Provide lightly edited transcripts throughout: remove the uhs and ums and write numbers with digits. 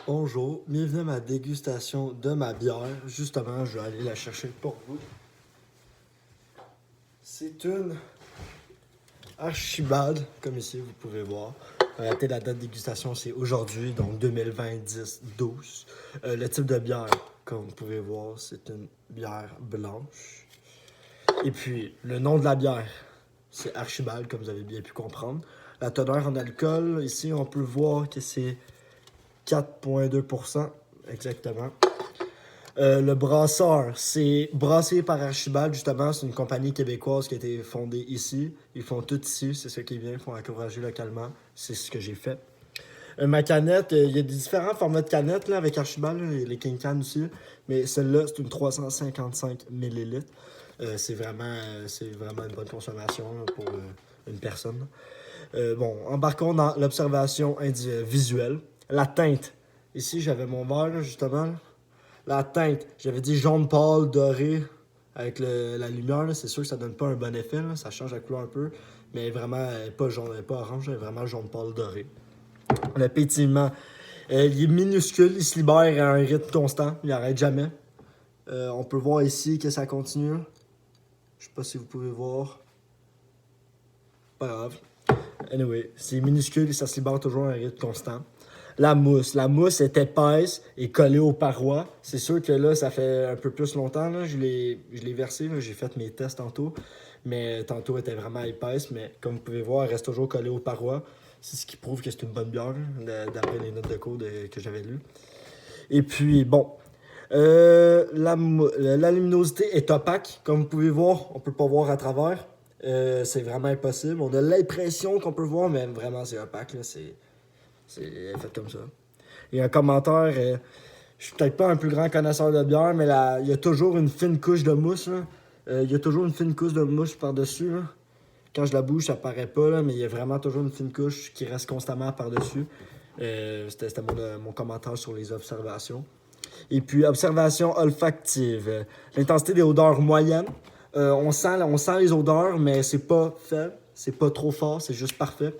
Bonjour, bienvenue à ma dégustation de ma bière. Justement, je vais aller la chercher pour vous. C'est une Archibald, comme ici vous pouvez voir. Arrêtez la date de dégustation, c'est aujourd'hui, donc 2020-10-12. Le type de bière, comme vous pouvez voir, c'est une bière blanche. Et puis, le nom de la bière, c'est Archibald, comme vous avez bien pu comprendre. La teneur en alcool, ici, on peut voir que c'est 4,2%, exactement. Le brasseur, c'est brassé par Archibald, justement. C'est une compagnie québécoise qui a été fondée ici. Ils font tout ici, c'est ce qui est bien. Ils font encourager localement. C'est ce que j'ai fait. Ma canette, il y a des différents formats de canettes là, avec Archibald. Là. Il y a les King Can aussi. Mais celle-là, c'est une 355 ml. C'est vraiment une bonne consommation là, pour une personne. Bon, embarquons dans l'observation visuelle. La teinte. Ici, j'avais mon verre, là, justement. Là. La teinte, j'avais dit jaune pâle, doré, avec la lumière, là, c'est sûr que ça donne pas un bon effet, là, ça change la couleur un peu, mais vraiment pas jaune, pas orange, vraiment jaune pâle, doré. Le pétillement, il est minuscule, il se libère à un rythme constant, il n'arrête jamais. On peut voir ici que ça continue. Je sais pas si vous pouvez voir. Pas grave. Anyway, c'est minuscule et ça se libère toujours à un rythme constant. La mousse est épaisse et collée aux parois. C'est sûr que là, ça fait un peu plus longtemps. Là. Je l'ai versé, là. J'ai fait mes tests tantôt. Mais tantôt, elle était vraiment épaisse. Mais comme vous pouvez voir, elle reste toujours collée aux parois. C'est ce qui prouve que c'est une bonne bière, d'après les notes de code que j'avais lues. Et puis, bon. La luminosité est opaque. Comme vous pouvez voir, on peut pas voir à travers. C'est vraiment impossible. On a l'impression qu'on peut voir, mais vraiment, c'est opaque. Là. C'est fait comme ça. Et un commentaire, je suis peut-être pas un plus grand connaisseur de bière, mais il y a toujours une fine couche de mousse. Il y a toujours une fine couche de mousse par-dessus. Là. Quand je la bouge, ça paraît pas, là, mais il y a vraiment toujours une fine couche qui reste constamment par-dessus. C'était mon commentaire sur les observations. Et puis, observation olfactive. L'intensité des odeurs moyenne. On sent les odeurs, mais c'est pas faible. C'est pas trop fort, c'est juste parfait.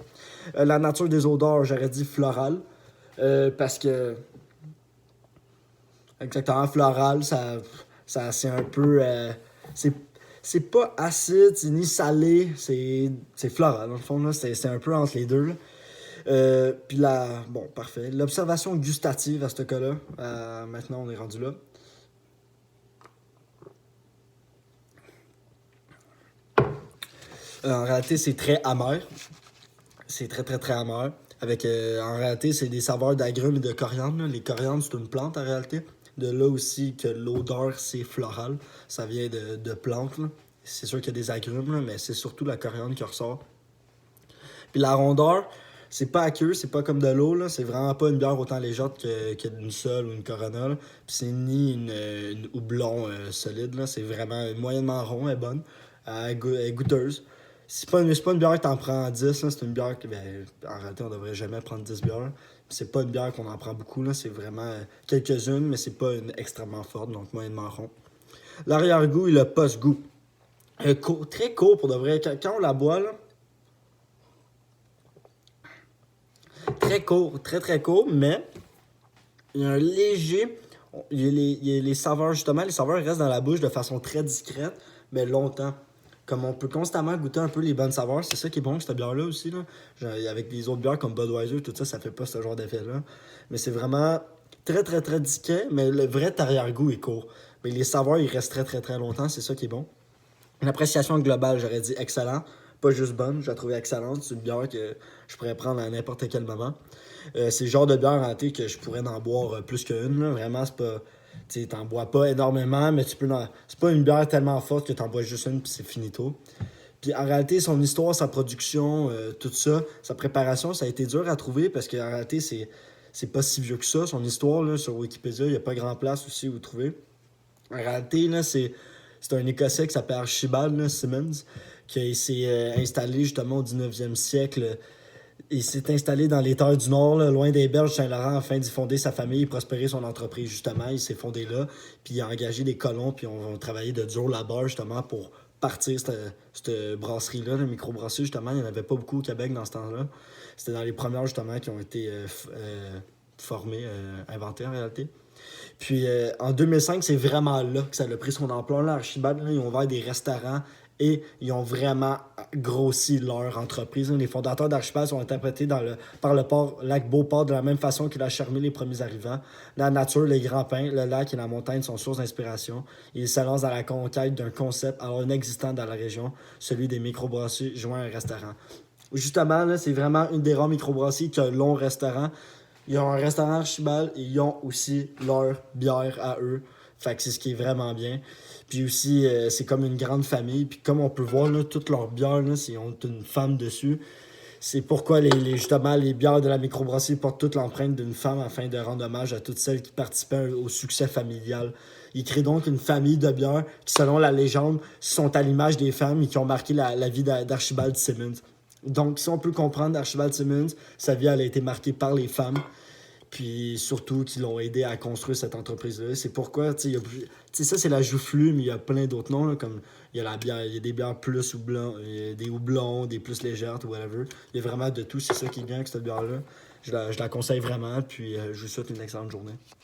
La nature des odeurs, j'aurais dit florale. Parce que. Exactement, floral, c'est un peu. C'est pas acide, c'est ni salé, c'est floral, dans le fond, là. C'est un peu entre les deux. Là. Puis là, bon, parfait. L'observation gustative à ce cas-là, maintenant on est rendu là. En réalité, c'est très amer. C'est très, très, très amer. Avec, en réalité, c'est des saveurs d'agrumes et de coriandre. Là. Les coriandres, c'est une plante en réalité. De là aussi que l'odeur, c'est floral. Ça vient de plantes. Là. C'est sûr qu'il y a des agrumes, là, mais c'est surtout la coriandre qui ressort. Puis la rondeur, c'est pas aqueux, c'est pas comme de l'eau. Là. C'est vraiment pas une bière autant légère qu'une seule ou une Corona. Là. Puis c'est ni une houblon solide. Là. C'est vraiment moyennement rond, elle est bonne. Elle est goûteuse. C'est pas une bière que t'en prends 10, là. C'est une bière que, ben, en réalité, on devrait jamais prendre 10 bières. C'est pas une bière qu'on en prend beaucoup, là. C'est vraiment quelques-unes, mais c'est pas une extrêmement forte, donc moyennement rond. L'arrière-goût et le post-goût. Très court pour de vrai. Quand on la boit, là, très court, très très court, mais il y a un léger. Il y a les saveurs, justement, les saveurs restent dans la bouche de façon très discrète, mais longtemps. Comme on peut constamment goûter un peu les bonnes saveurs, c'est ça qui est bon avec cette bière-là aussi. Là. Genre, avec les autres bières comme Budweiser, tout ça, ça fait pas ce genre d'effet-là. Mais c'est vraiment très très très discret, mais le vrai arrière-goût est court. Mais les saveurs, ils restent très très très longtemps, c'est ça qui est bon. Une appréciation globale, j'aurais dit excellent. Pas juste bonne, je la trouvais excellente. C'est une bière que je pourrais prendre à n'importe quel moment. C'est le genre de bière en thé que je pourrais en boire plus qu'une. Là. Vraiment, c'est pas. Tu sais, t'en bois pas énormément, mais tu peux. C'est pas une bière tellement forte que t'en bois juste une puis c'est finito. Puis en réalité, son histoire, sa production, tout ça, sa préparation, ça a été dur à trouver parce qu'en réalité, c'est pas si vieux que ça. Son histoire, là, sur Wikipédia, il n'y a pas grand place aussi où trouver. En réalité, là, c'est un Écossais qui s'appelle Archibald là, Simmons, qui s'est installé justement au 19e siècle. Il s'est installé dans les terres du Nord, là, loin des berges Saint-Laurent, afin d'y fonder sa famille et prospérer son entreprise, justement. Il s'est fondé là, puis il a engagé des colons, puis on a travaillé de dur là-bas, justement, pour partir cette brasserie-là, la microbrasserie, justement. Il n'y en avait pas beaucoup au Québec dans ce temps-là. C'était dans les premières, justement, qui ont été formé, inventé en réalité. Puis en 2005, c'est vraiment là que ça a pris son ampleur. Là, Archibald, là, ils ont ouvert des restaurants et ils ont vraiment grossi leur entreprise. Les fondateurs d'Archibald sont interprétés par le port lac Beauport de la même façon qu'il a charmé les premiers arrivants. La nature, les grands pins, le lac et la montagne sont source d'inspiration. Ils se lancent dans la conquête d'un concept alors inexistant dans la région, celui des microbrasseries joints à un restaurant. Justement, là, c'est vraiment une des rares microbrasseries qui a un long restaurant. Ils ont un restaurant Archibald et ils ont aussi leur bière à eux. Fait que c'est ce qui est vraiment bien. Puis aussi, c'est comme une grande famille. Puis comme on peut voir, là, toutes leurs bières, là, ils ont une femme dessus. C'est pourquoi justement les bières de la microbrasserie portent toute l'empreinte d'une femme afin de rendre hommage à toutes celles qui participaient au succès familial. Ils créent donc une famille de bières qui, selon la légende, sont à l'image des femmes et qui ont marqué la vie d'Archibald Simmons. Donc, si on peut comprendre Archibald Simmons, sa vie elle a été marquée par les femmes, puis surtout qui l'ont aidé à construire cette entreprise-là. C'est pourquoi, tu sais, ça c'est la Joufflue, mais il y a plein d'autres noms, là, comme il y a la bière, il y a des bières plus houblons, des houblons, des plus légères, whatever. Il y a vraiment de tout, c'est ça qui est bien avec cette bière-là. Je la conseille vraiment, puis je vous souhaite une excellente journée.